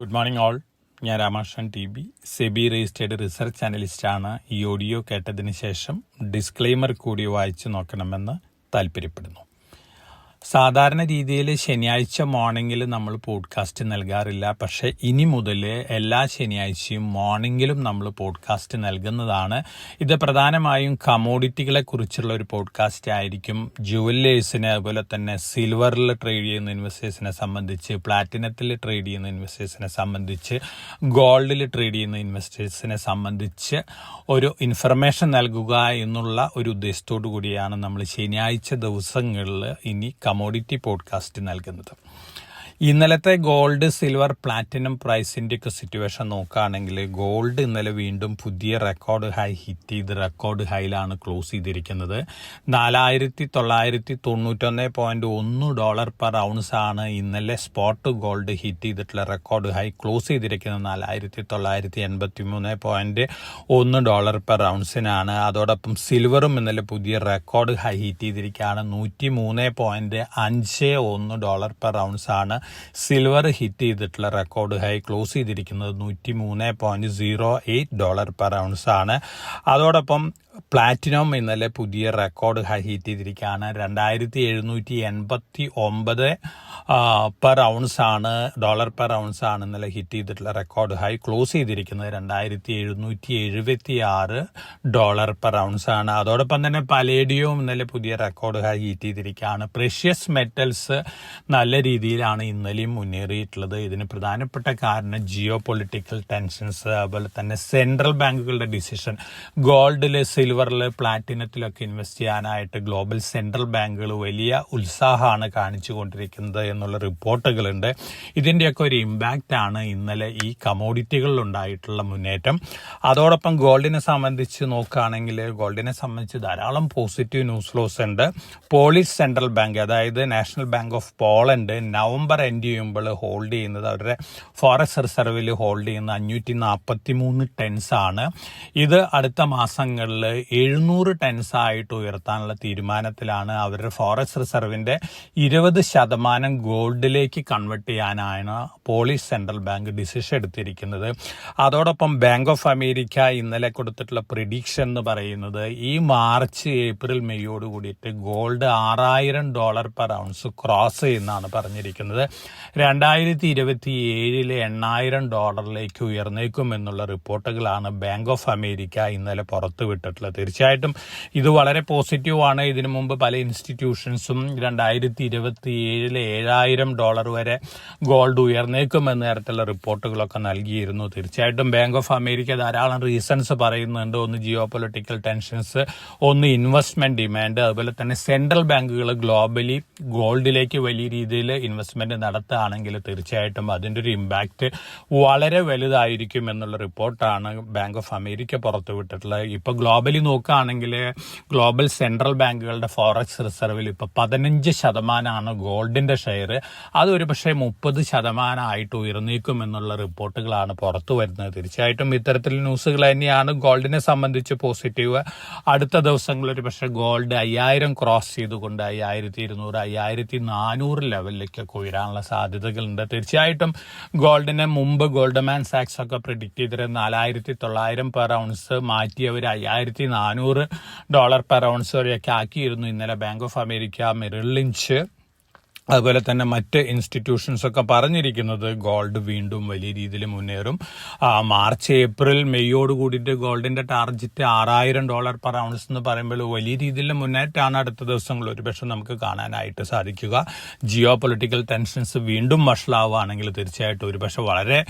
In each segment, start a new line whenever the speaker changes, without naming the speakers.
Good morning all. ഞാൻ Ramakrishnan TB, SEBI registered research അനലിസ്റ്റാണ്. ഈ ഓഡിയോ കേട്ടതിന് ശേഷം ഡിസ്ക്ലെയിമർ കൂടി വായിച്ചു നോക്കണമെന്ന് താല്പര്യപ്പെടുന്നു. സാധാരണ രീതിയിൽ ശനിയാഴ്ച മോർണിംഗിൽ നമ്മൾ പോഡ്കാസ്റ്റ് നൽകാറില്ല. പക്ഷേ ഇനി മുതൽ എല്ലാ ശനിയാഴ്ചയും മോർണിംഗിലും നമ്മൾ പോഡ്കാസ്റ്റ് നൽകുന്നതാണ്. ഇത് പ്രധാനമായും കമോഡിറ്റികളെ കുറിച്ചുള്ള ഒരു പോഡ്കാസ്റ്റ് ആയിരിക്കും. ജുവല്ലേഴ്സിനെ, അതുപോലെ തന്നെ സിൽവറിൽ ട്രേഡ് ചെയ്യുന്ന ഇൻവെസ്റ്റേഴ്സിനെ സംബന്ധിച്ച്, പ്ലാറ്റിനത്തിൽ ട്രേഡ് ചെയ്യുന്ന ഇൻവെസ്റ്റേഴ്സിനെ സംബന്ധിച്ച്, ഗോൾഡിൽ ട്രേഡ് ചെയ്യുന്ന ഇൻവെസ്റ്റേഴ്സിനെ സംബന്ധിച്ച് ഒരു ഇൻഫർമേഷൻ നൽകുക എന്നുള്ള ഒരു ഉദ്ദേശത്തോടു കൂടിയാണ് നമ്മൾ ശനിയാഴ്ച ദിവസങ്ങളിൽ ഇനി കമോഡിറ്റി പോഡ്കാസ്റ്റ് നൽകുന്നത്. ഇന്നലത്തെ ഗോൾഡ്, സിൽവർ, പ്ലാറ്റിനം പ്രൈസിൻ്റെയൊക്കെ സിറ്റുവേഷൻ നോക്കുകയാണെങ്കിൽ ഗോൾഡ് ഇന്നലെ വീണ്ടും പുതിയ റെക്കോർഡ് ഹൈ ഹിറ്റ് ചെയ്ത് റെക്കോർഡ് ഹൈയിലാണ് ക്ലോസ് ചെയ്തിരിക്കുന്നത്. $4,991 പെർ ഔൺസ് ആണ് ഇന്നലെ സ്പോട്ട് ഗോൾഡ് ഹിറ്റ് ചെയ്തിട്ടുള്ള റെക്കോർഡ് ഹൈ. ക്ലോസ് ചെയ്തിരിക്കുന്നത് $4,983.1 പെർ ഔൺസിനാണ്. അതോടൊപ്പം സിൽവറും ഇന്നലെ പുതിയ റെക്കോർഡ് ഹൈ ഹിറ്റ് ചെയ്തിരിക്കുകയാണ്. $103.51 പെർ ഔൺസ് ആണ് സിൽവർ ഹിറ്റ് ചെയ്തിട്ടുള്ള റെക്കോർഡ് ഹൈ. ക്ലോസ് ചെയ്തിരിക്കുന്നത് $103.08 പെർ ഔൺസ് ആണ്. അതോടൊപ്പം പ്ലാറ്റിനം ഇന്നലെ പുതിയ റെക്കോർഡ് ഹൈ ഹിറ്റ് ചെയ്തിരിക്കുകയാണ്. $2,789 പെർ ഔൺസ് ആണ്, ഡോളർ പെർ ഔൺസ് ആണ് ഇന്നലെ ഹിറ്റ് ചെയ്തിട്ടുള്ള റെക്കോർഡ് ഹൈ. ക്ലോസ് ചെയ്തിരിക്കുന്നത് $2,776 പെർ ഔൺസ് ആണ്. അതോടൊപ്പം തന്നെ പലേഡിയവും ഇന്നലെ പുതിയ റെക്കോർഡ് ഹൈ ഹിറ്റ് ചെയ്തിരിക്കുകയാണ്. പ്രഷ്യസ് മെറ്റൽസ് നല്ല രീതിയിലാണ് ഇന്നലെയും മുന്നേറിയിട്ടുള്ളത്. ഇതിന് പ്രധാനപ്പെട്ട കാരണം ജിയോ പൊളിറ്റിക്കൽ ടെൻഷൻസ്, അതുപോലെ തന്നെ സെൻട്രൽ ബാങ്കുകളുടെ ഡിസിഷൻ. ഗോൾഡിൽ, സിൽവറിൽ, പ്ലാറ്റിനത്തിലൊക്കെ ഇൻവെസ്റ്റ് ചെയ്യാനായിട്ട് ഗ്ലോബൽ സെൻട്രൽ ബാങ്കുകൾ വലിയ ഉത്സാഹമാണ് കാണിച്ചു കൊണ്ടിരിക്കുന്നത് എന്നുള്ള റിപ്പോർട്ടുകളുണ്ട്. ഇതിൻ്റെയൊക്കെ ഒരു ഇമ്പാക്റ്റ് ആണ് ഇന്നലെ ഈ കമോഡിറ്റികളിൽ ഉണ്ടായിട്ടുള്ള മുന്നേറ്റം. അതോടൊപ്പം ഗോൾഡിനെ സംബന്ധിച്ച് നോക്കുകയാണെങ്കിൽ ഗോൾഡിനെ സംബന്ധിച്ച് ധാരാളം പോസിറ്റീവ് ന്യൂസ് ഫ്ലോസ് ഉണ്ട്. പോളിഷ് സെൻട്രൽ ബാങ്ക്, അതായത് national bank of Poland, November end ചെയ്യുമ്പോൾ ഹോൾഡ് ചെയ്യുന്നത്, അവരുടെ ഫോറക്സ് റിസർവിൽ ഹോൾഡ് ചെയ്യുന്ന 543 ടെൻസ് ആണ്. ഇത് അടുത്ത മാസങ്ങളിൽ 700 ടെൻസ് ആയിട്ട് ഉയർത്താനുള്ള തീരുമാനത്തിലാണ്. അവരുടെ ഫോറക്സ് റിസർവിന്റെ 20% ഗോൾഡിലേക്ക് കൺവെർട്ട് ചെയ്യാനാണ് പോളിഷ് സെൻട്രൽ ബാങ്ക് ഡിസിഷൻ എടുത്തിരിക്കുന്നത്. അതോടൊപ്പം ബാങ്ക് ഓഫ് അമേരിക്ക ഇന്നലെ കൊടുത്തിട്ടുള്ള പ്രിഡിക്ഷൻ എന്ന് പറയുന്നത് ഈ മാർച്ച്, ഏപ്രിൽ, മെയ്യോട് കൂടിയിട്ട് ഗോൾഡ് $6,000 പെർ ഔൺസ് ക്രോസ് ചെയ്യുന്നതാണ് പറഞ്ഞിരിക്കുന്നത്. 2027 $8,000 ഉയർന്നേക്കും എന്നുള്ള റിപ്പോർട്ടുകളാണ് ബാങ്ക് ഓഫ് അമേരിക്ക ഇന്നലെ പുറത്തുവിട്ടിട്ടുള്ളത്. തീർച്ചയായിട്ടും ഇത് വളരെ പോസിറ്റീവാണ്. ഇതിനു മുമ്പ് പല ഇൻസ്റ്റിറ്റ്യൂഷൻസും 2027 $7,000 വരെ ഗോൾഡ് ഉയർന്നേക്കുമെന്ന തരത്തിലുള്ള റിപ്പോർട്ടുകളൊക്കെ നൽകിയിരുന്നു. തീർച്ചയായിട്ടും ബാങ്ക് ഓഫ് അമേരിക്ക ധാരാളം റീസൺസ് പറയുന്നുണ്ട്. ഒന്ന് ജിയോ പൊളിറ്റിക്കൽ ടെൻഷൻസ്, ഒന്ന് ഇൻവെസ്റ്റ്മെന്റ് ഡിമാൻഡ്, അതുപോലെ തന്നെ സെൻട്രൽ ബാങ്കുകൾ ഗ്ലോബലി ഗോൾഡിലേക്ക് വലിയ രീതിയിൽ ഇൻവെസ്റ്റ്മെന്റ് നടത്തുകയാണെങ്കിൽ തീർച്ചയായിട്ടും അതിൻ്റെ ഒരു ഇമ്പാക്റ്റ് വളരെ വലുതായിരിക്കും എന്നുള്ള റിപ്പോർട്ടാണ് ബാങ്ക് ഓഫ് അമേരിക്ക പുറത്തുവിട്ടിട്ടുള്ളത്. ഇപ്പോൾ ഗ്ലോബലി നോക്കുകയാണെങ്കിൽ ഗ്ലോബൽ സെൻട്രൽ ബാങ്കുകളുടെ ഫോറക്സ് റിസർവിൽ ഇപ്പോൾ 15% ഗോൾഡിന്റെ ഷെയർ. അതൊരു പക്ഷേ 30% ആയിട്ട് ഉയർന്നേക്കും എന്നുള്ള റിപ്പോർട്ടുകളാണ് പുറത്തു വരുന്നത്. തീർച്ചയായിട്ടും ഇത്തരത്തിൽ ന്യൂസുകൾ തന്നെയാണ് ഗോൾഡിനെ സംബന്ധിച്ച് പോസിറ്റീവ്. അടുത്ത ദിവസങ്ങളിൽ ഒരു പക്ഷേ ഗോൾഡ് 5,000 ക്രോസ് ചെയ്തുകൊണ്ട് 5,200, 5,400 ലെവലിലേക്കൊക്കെ ഉയരാനുള്ള സാധ്യതകളുണ്ട്. തീർച്ചയായിട്ടും ഗോൾഡിനെ മുമ്പ് ഗോൾഡ്മാൻ സാക്സ് ഒക്കെ പ്രിഡിക്റ്റ് ചെയ്തിരുന്ന 4,900 പെർ ഔൺസ് മാറ്റി അവർ $5,400 പെർ ഔൺസ് വരെയൊക്കെ ആക്കിയിരുന്നു. ഇന്നലെ Bank of America, Merrill Lynch, അതുപോലെ തന്നെ മറ്റ് ഇൻസ്റ്റിറ്റ്യൂഷൻസ് ഒക്കെ പറഞ്ഞിരിക്കുന്നത് ഗോൾഡ് വീണ്ടും വലിയ രീതിയിൽ മുന്നേറും. മാർച്ച്, ഏപ്രിൽ, മെയ്യോട് കൂടിയിട്ട് ഗോൾഡിന്റെ ടാർഗറ്റ് $6,000 പെർ ഔൺസ് എന്ന് പറയുമ്പോൾ വലിയ രീതിയിൽ മുന്നേറ്റമാണ് അടുത്ത ദിവസങ്ങളിൽ ഒരുപക്ഷെ നമുക്ക് കാണാനായിട്ട് സാധിക്കുക. ജിയോ പൊളിറ്റിക്കൽ ടെൻഷൻസ് വീണ്ടും വഷളാവുകയാണെങ്കിൽ തീർച്ചയായിട്ടും ഒരുപക്ഷെ വളരെ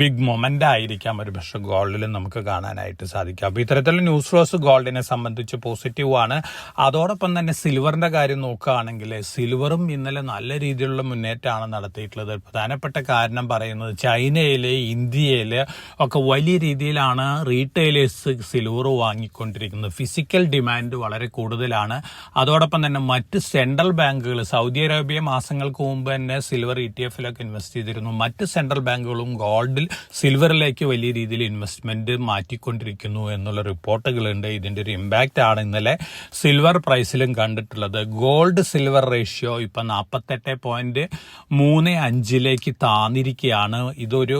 ബിഗ് മൊമെന്റ് ആയിരിക്കാം ഒരുപക്ഷെ ഗോൾഡിൽ നമുക്ക് കാണാനായിട്ട് സാധിക്കുക. അപ്പോൾ ഇത്തരത്തിലുള്ള ന്യൂസ് ഫ്ലോസ് ഗോൾഡിനെ സംബന്ധിച്ച് പോസിറ്റീവ് ആണ്. അതോടൊപ്പം തന്നെ സിൽവറിന്റെ കാര്യം നോക്കുകയാണെങ്കിൽ സിൽവറും ഇന്നലെ നല്ല രീതിയിലുള്ള മുന്നേറ്റമാണ് നടത്തിയിട്ടുള്ളത്. പ്രധാനപ്പെട്ട കാരണം പറയുന്നത് ചൈനയില്, ഇന്ത്യയില് ഒക്കെ വലിയ രീതിയിലാണ് റീറ്റെയിലേഴ്സ് സിൽവർ വാങ്ങിക്കൊണ്ടിരിക്കുന്നത്. ഫിസിക്കൽ ഡിമാൻഡ് വളരെ കൂടുതലാണ്. അതോടൊപ്പം തന്നെ മറ്റ് സെൻട്രൽ ബാങ്കുകൾ, സൗദി അറേബ്യ മാസങ്ങൾക്ക് മുമ്പ് തന്നെ സിൽവർ ETF-ലൊക്കെ ഇൻവെസ്റ്റ് ചെയ്തിരുന്നു. മറ്റ് സെൻട്രൽ ബാങ്കുകളും ഗോൾഡിൽ, സിൽവറിലേക്ക് വലിയ രീതിയിൽ ഇൻവെസ്റ്റ്മെന്റ് മാറ്റിക്കൊണ്ടിരിക്കുന്നു എന്നുള്ള റിപ്പോർട്ടുകളുണ്ട്. ഇതിന്റെ ഒരു ഇമ്പാക്റ്റ് ആണ് ഇന്നലെ സിൽവർ പ്രൈസിലും കണ്ടിട്ടുള്ളത്. ഗോൾഡ് സിൽവർ റേഷ്യോ ഇപ്പം 48.35 താന്നിരിക്കുകയാണ്. ഇതൊരു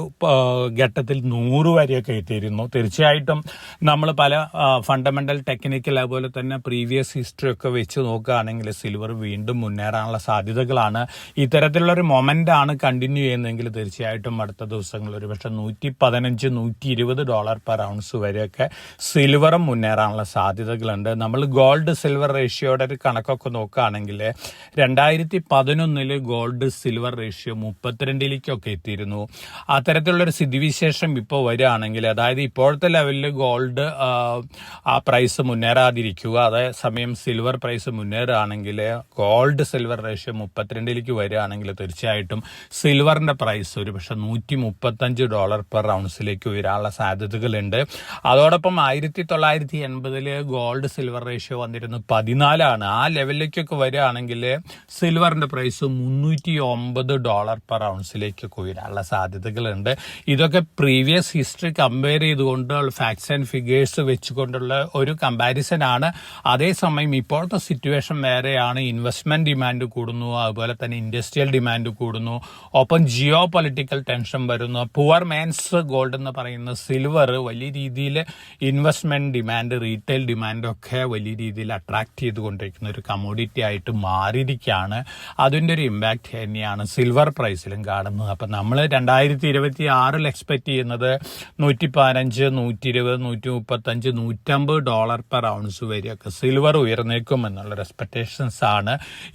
ഘട്ടത്തിൽ 100 വരെയൊക്കെ എത്തിയിരുന്നു. തീർച്ചയായിട്ടും നമ്മൾ പല ഫണ്ടമെന്റൽ ടെക്നിക്കൽ അതുപോലെ തന്നെ പ്രീവിയസ് ഹിസ്റ്ററി ഒക്കെ വെച്ച് നോക്കുകയാണെങ്കിൽ സിൽവർ വീണ്ടും മുന്നേറാനുള്ള സാധ്യതകളാണ്. ഇത്തരത്തിലുള്ളൊരു മൊമെന്റ് ആണ് കണ്ടിന്യൂ ചെയ്യുന്നതെങ്കിൽ തീർച്ചയായിട്ടും അടുത്ത ദിവസങ്ങളിൽ ഒരു പക്ഷേ $115-120 പെർ ഔൺസ് വരെയൊക്കെ സിൽവറും മുന്നേറാനുള്ള സാധ്യതകളുണ്ട്. നമ്മൾ ഗോൾഡ് സിൽവർ റേഷ്യോയുടെ ഒരു കണക്കൊക്കെ നോക്കുകയാണെങ്കിൽ 2011 ഗോൾഡ് സിൽവർ റേഷ്യോ 32 എത്തിയിരുന്നു. അത്തരത്തിലുള്ളൊരു സ്ഥിതിവിശേഷം ഇപ്പോൾ വരികയാണെങ്കിൽ, അതായത് ഇപ്പോഴത്തെ ലെവലിൽ ഗോൾഡ് ആ പ്രൈസ് മുന്നേറാതിരിക്കുക, അതേസമയം സിൽവർ പ്രൈസ് മുന്നേറുകയാണെങ്കിൽ ഗോൾഡ് സിൽവർ റേഷ്യോ 32 വരികയാണെങ്കിൽ തീർച്ചയായിട്ടും സിൽവറിന്റെ പ്രൈസ് ഒരു പക്ഷെ $135 പെർ ഔൺസിലേക്ക് ഉയരാനുള്ള സാധ്യതകളുണ്ട്. അതോടൊപ്പം 1980 ഗോൾഡ് സിൽവർ റേഷ്യോ വന്നിരുന്നു 14 ആ ലെവലിലേക്കൊക്കെ വരികയാണെങ്കിൽ സിൽവറിന്റെ പ്രൈസ് $309 പെർ ഔൺസിലേക്കൊക്കെ ഉയരാനുള്ള സാധ്യതകളുണ്ട്. ഇതൊക്കെ പ്രീവിയസ് ഹിസ്റ്ററി കമ്പയർ ചെയ്തുകൊണ്ട് ഫാക്ട്സ് ആൻഡ് ഫിഗേഴ്സ് വെച്ചുകൊണ്ടുള്ള ഒരു കമ്പാരിസൺ ആണ്. അതേസമയം ഇപ്പോഴത്തെ സിറ്റുവേഷൻ വേറെയാണ്. ഇൻവെസ്റ്റ്മെന്റ് ഡിമാൻഡ് കൂടുന്നു, അതുപോലെ തന്നെ ഇൻഡസ്ട്രിയൽ ഡിമാൻഡ് കൂടുന്നു, ഒപ്പം ജിയോ പൊളിറ്റിക്കൽ ടെൻഷൻ വരുന്നു. പുവർ മാൻസ് ഗോൾഡ് എന്ന് പറയുന്ന സിൽവർ വലിയ രീതിയിൽ ഇൻവെസ്റ്റ്മെന്റ് ഡിമാൻഡ്, റീറ്റെയിൽ ഡിമാൻഡൊക്കെ വലിയ രീതിയിൽ അട്രാക്ട് ചെയ്തുകൊണ്ടിരിക്കുന്ന ഒരു കമോഡിറ്റി ആയിട്ട് മാറിയിരിക്കുകയാണ്. അതിൻ്റെ ഒരു ഇമ്പാക്ട് തന്നെയാണ് സിൽവർ പ്രൈസിലും കാണുന്നത്. അപ്പം നമ്മൾ 2026 എക്സ്പെക്ട് ചെയ്യുന്നത് $115, $120, $135, $150 പെർ ഔൺസ് വരെയൊക്കെ സിൽവർ ഉയർന്നേക്കും എന്നുള്ള എക്സ്പെക്ടേഷൻസ് ആണ്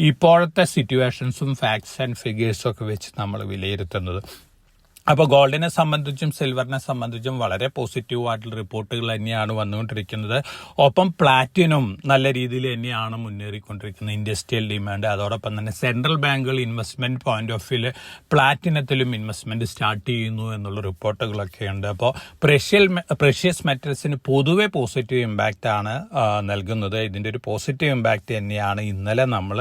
ഇപ്പോഴത്തെ സിറ്റുവേഷൻസും ഫാക്ട്സ് ആൻഡ് ഫിഗേഴ്സും ഒക്കെ വെച്ച് നമ്മൾ വിലയിരുത്തുന്നത്. അപ്പോൾ ഗോൾഡിനെ സംബന്ധിച്ചും സിൽവറിനെ സംബന്ധിച്ചും വളരെ പോസിറ്റീവായിട്ടുള്ള റിപ്പോർട്ടുകൾ തന്നെയാണ് വന്നുകൊണ്ടിരിക്കുന്നത്. ഒപ്പം പ്ലാറ്റിനം നല്ല രീതിയിൽ തന്നെയാണ് മുന്നേറിക്കൊണ്ടിരിക്കുന്നത്. ഇൻഡസ്ട്രിയൽ ഡിമാൻഡ്, അതോടൊപ്പം തന്നെ സെൻട്രൽ ബാങ്കുകൾ ഇൻവെസ്റ്റ്മെന്റ് പോയിന്റ് ഓഫ് വ്യൂല് പ്ലാറ്റിനത്തിലും ഇൻവെസ്റ്റ്മെന്റ് സ്റ്റാർട്ട് ചെയ്യുന്നു എന്നുള്ള റിപ്പോർട്ടുകളൊക്കെ ഉണ്ട്. അപ്പോൾ പ്രഷ്യസ് മെറ്റൽസിന് പൊതുവെ പോസിറ്റീവ് ഇമ്പാക്റ്റ് ആണ് നൽകുന്നത്. ഇതിന്റെ ഒരു പോസിറ്റീവ് ഇമ്പാക്റ്റ് തന്നെയാണ് ഇന്നലെ നമ്മൾ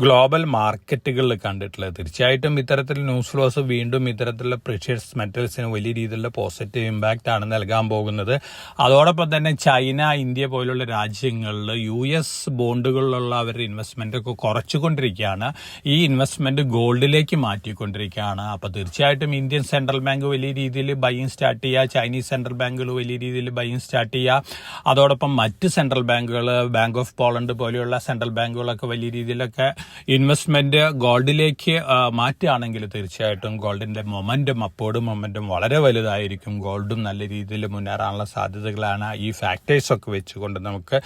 ഗ്ലോബൽ മാർക്കറ്റുകളിൽ കണ്ടിട്ടുള്ളത്. തീർച്ചയായിട്ടും ഇത്തരത്തിൽ ന്യൂസ് ഫ്ലോസ് വീണ്ടും ഇത്തരത്തിലുള്ള മെറ്റൽസിന് വലിയ രീതിയിലുള്ള പോസിറ്റീവ് ഇമ്പാക്റ്റ് ആണ് നൽകാൻ പോകുന്നത്. അതോടൊപ്പം തന്നെ ചൈന, ഇന്ത്യ പോലുള്ള രാജ്യങ്ങളിൽ US ബോണ്ടുകളിലുള്ള അവരുടെ ഇൻവെസ്റ്റ്മെന്റ് ഒക്കെ കുറച്ചുകൊണ്ടിരിക്കുകയാണ്. ഈ ഇൻവെസ്റ്റ്മെന്റ് ഗോൾഡിലേക്ക് മാറ്റിക്കൊണ്ടിരിക്കുകയാണ്. അപ്പോൾ തീർച്ചയായിട്ടും ഇന്ത്യൻ സെൻട്രൽ ബാങ്ക് വലിയ രീതിയിൽ ബൈയിങ് സ്റ്റാർട്ട് ചെയ്യുക, ചൈനീസ് സെൻട്രൽ ബാങ്കുകൾ വലിയ രീതിയിൽ ബൈയിങ് സ്റ്റാർട്ട് ചെയ്യുക, അതോടൊപ്പം മറ്റ് സെൻട്രൽ ബാങ്കുകൾ, ബാങ്ക് ഓഫ് പോളണ്ട് പോലെയുള്ള സെൻട്രൽ ബാങ്കുകളൊക്കെ വലിയ രീതിയിലൊക്കെ ഇൻവെസ്റ്റ്മെന്റ് ഗോൾഡിലേക്ക് മാറ്റുകയാണെങ്കിൽ തീർച്ചയായിട്ടും ഗോൾഡിന്റെ മൊമെന്റം വളരെ വലുതായിരിക്കും. ഗോൾഡും നല്ല രീതിയിൽ മുന്നേറാനുള്ള സാധ്യതകളാണ് ഈ ഫാക്ടേഴ്സ് ഒക്കെ വെച്ചുകൊണ്ട് നമുക്ക്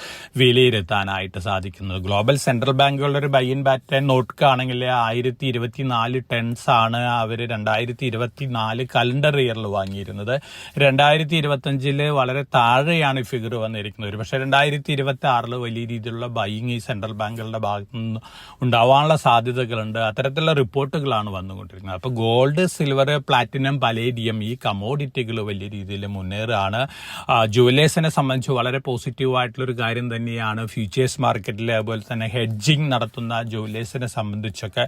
വിലയിരുത്താനായിട്ട് സാധിക്കുന്നത്. ഗ്ലോബൽ സെൻട്രൽ ബാങ്കുകളുടെ ഒരു ബൈ ഇൻ പാറ്റേൺ നോക്കുകയാണെങ്കിൽ 1024 ടൺസ് ആണ് അവർ 2024 കലണ്ടർ ഇയറിൽ വാങ്ങിയിരുന്നത്. 2025 വളരെ താഴെയാണ് ഈ ഫിഗർ വന്നിരിക്കുന്നത്. ഒരു പക്ഷേ 2026 വലിയ രീതിയിലുള്ള ബൈയിങ് ഈ സെൻട്രൽ ബാങ്കുകളുടെ ഭാഗത്തു നിന്ന് ഉണ്ടാവാനുള്ള സാധ്യതകളുണ്ട്. അത്തരത്തിലുള്ള റിപ്പോർട്ടുകളാണ് വന്നുകൊണ്ടിരിക്കുന്നത്. അപ്പോൾ ഗോൾഡ്, സിൽവർ, പ്ലാറ്റിനം, പലേഡിയം ഈ കമോഡിറ്റികൾ വലിയ രീതിയിൽ മുന്നേറുകയാണ്. ജുവലേഴ്സിനെ സംബന്ധിച്ച് വളരെ പോസിറ്റീവ് ആയിട്ടുള്ളൊരു കാര്യം തന്നെയാണ്. ഫ്യൂച്ചേഴ്സ് മാർക്കറ്റിൽ അതുപോലെ തന്നെ ഹെഡ്ജിങ് നടത്തുന്ന ജുവലേഴ്സിനെ സംബന്ധിച്ചൊക്കെ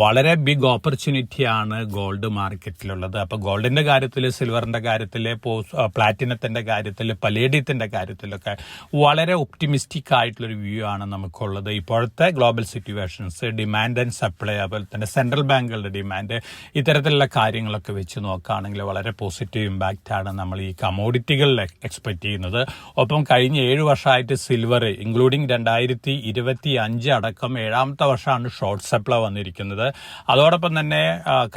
വളരെ ബിഗ് ഓപ്പർച്യൂണിറ്റിയാണ് ഗോൾഡ് മാർക്കറ്റിലുള്ളത്. അപ്പോൾ ഗോൾഡിന്റെ കാര്യത്തിൽ, സിൽവറിന്റെ കാര്യത്തിൽ, പ്ലാറ്റിനത്തിന്റെ കാര്യത്തിൽ, പലേഡിയത്തിന്റെ കാര്യത്തിലൊക്കെ വളരെ ഒപ്റ്റിമിസ്റ്റിക് ആയിട്ടുള്ളൊരു വ്യൂ ആണ് നമുക്കുള്ളത്. ഇപ്പോഴത്തെ global situations, demand and supply, അതുപോലെ തന്നെ സെൻട്രൽ ബാങ്കുകളുടെ ഡിമാൻഡ്, ഇത്തരത്തിലുള്ള കാര്യങ്ങളൊക്കെ വെച്ച് നോക്കുകയാണെങ്കിൽ വളരെ പോസിറ്റീവ് ഇമ്പാക്റ്റ് ആണ് നമ്മൾ ഈ കമോഡിറ്റികളിൽ എക്സ്പെക്ട് ചെയ്യുന്നത്. ഒപ്പം കഴിഞ്ഞ 7 വർഷമായിട്ട് സിൽവർ ഇൻക്ലൂഡിങ് 2025 അടക്കം 7ാമത്തെ വർഷമാണ് ഷോർട്ട് സപ്ലൈ വന്നിരിക്കുന്നത്. അതോടൊപ്പം തന്നെ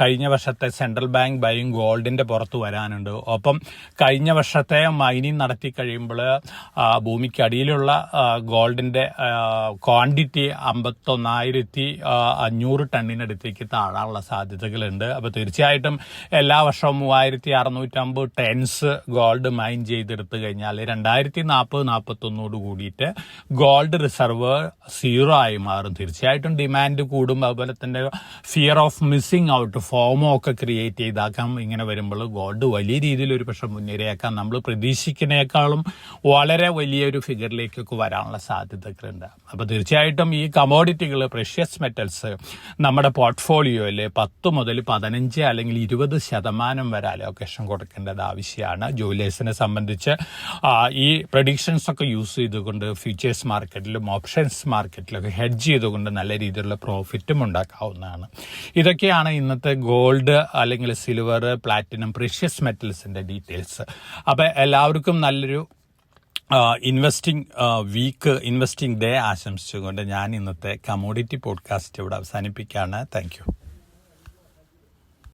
കഴിഞ്ഞ വർഷത്തെ സെൻട്രൽ ബാങ്ക് ബൈയിങ് ഗോൾഡിന്റെ പുറത്ത് വരാനുണ്ട്. ഒപ്പം കഴിഞ്ഞ വർഷത്തെ മൈനിങ് നടത്തി കഴിയുമ്പോൾ ഭൂമിക്കടിയിലുള്ള ഗോൾഡിന്റെ ക്വാണ്ടിറ്റി 51,500 ടണ്ണിനടുത്തേക്ക് താഴാനുള്ള സാധ്യതകളുണ്ട്. അപ്പോൾ തീർച്ചയായിട്ടും എല്ലാ വർഷവും 3650 ടൺസ് ഗോൾഡ് മൈൻ ചെയ്തെടുത്തു കഴിഞ്ഞാൽ 2040-41 കൂടിയിട്ട് ഗോൾഡ് റിസർവ് 0 ആയി മാറും. തീർച്ചയായിട്ടും ഡിമാൻഡ് കൂടും. അതുപോലെ തന്നെ ഫിയർ ഓഫ് മിസ്സിംഗ് ഔട്ട്, ഫോമോ ഒക്കെ ക്രിയേറ്റ് ചെയ്താക്കാം. ഇങ്ങനെ വരുമ്പോൾ ഗോൾഡ് വലിയ രീതിയിൽ ഒരു പക്ഷെ മുന്നേറിയേക്കാം. നമ്മൾ പ്രതീക്ഷിക്കുന്നതിനേക്കാളും വളരെ വലിയൊരു ഫിഗറിലേക്കൊക്കെ വരാനുള്ള സാധ്യതകളുണ്ട്. അപ്പോൾ തീർച്ചയായിട്ടും ഈ കമോഡിറ്റികൾ, പ്രഷ്യസ് മെറ്റൽസ് നമ്മുടെ പോർട്ട്ഫോളിയോയിൽ 10 മുതൽ 15 അല്ലെങ്കിൽ 20% 5% വരെ അലോക്കേഷൻ കൊടുക്കേണ്ടത് ആവശ്യമാണ്. ജുവലേഴ്സിനെ സംബന്ധിച്ച് ഈ പ്രഡിക്ഷൻസ് ഒക്കെ യൂസ് ചെയ്തുകൊണ്ട് ഫ്യൂച്ചേഴ്സ് മാർക്കറ്റിലും ഓപ്ഷൻസ് മാർക്കറ്റിലൊക്കെ ഹെഡ്ജ് ചെയ്തുകൊണ്ട് നല്ല രീതിയിലുള്ള പ്രോഫിറ്റും ഉണ്ടാക്കാവുന്നതാണ്. ഇതൊക്കെയാണ് ഇന്നത്തെ ഗോൾഡ് അല്ലെങ്കിൽ സിൽവർ, പ്ലാറ്റിനം, പ്രഷ്യസ് മെറ്റൽസിൻ്റെ ഡീറ്റെയിൽസ്. അപ്പോൾ എല്ലാവർക്കും നല്ലൊരു ഇൻവെസ്റ്റിംഗ് ഡേ ആശംസിച്ചുകൊണ്ട് ഞാൻ ഇന്നത്തെ കമോഡിറ്റി പോഡ്കാസ്റ്റ് ഇവിടെ അവസാനിപ്പിക്കുകയാണ്. Thank you.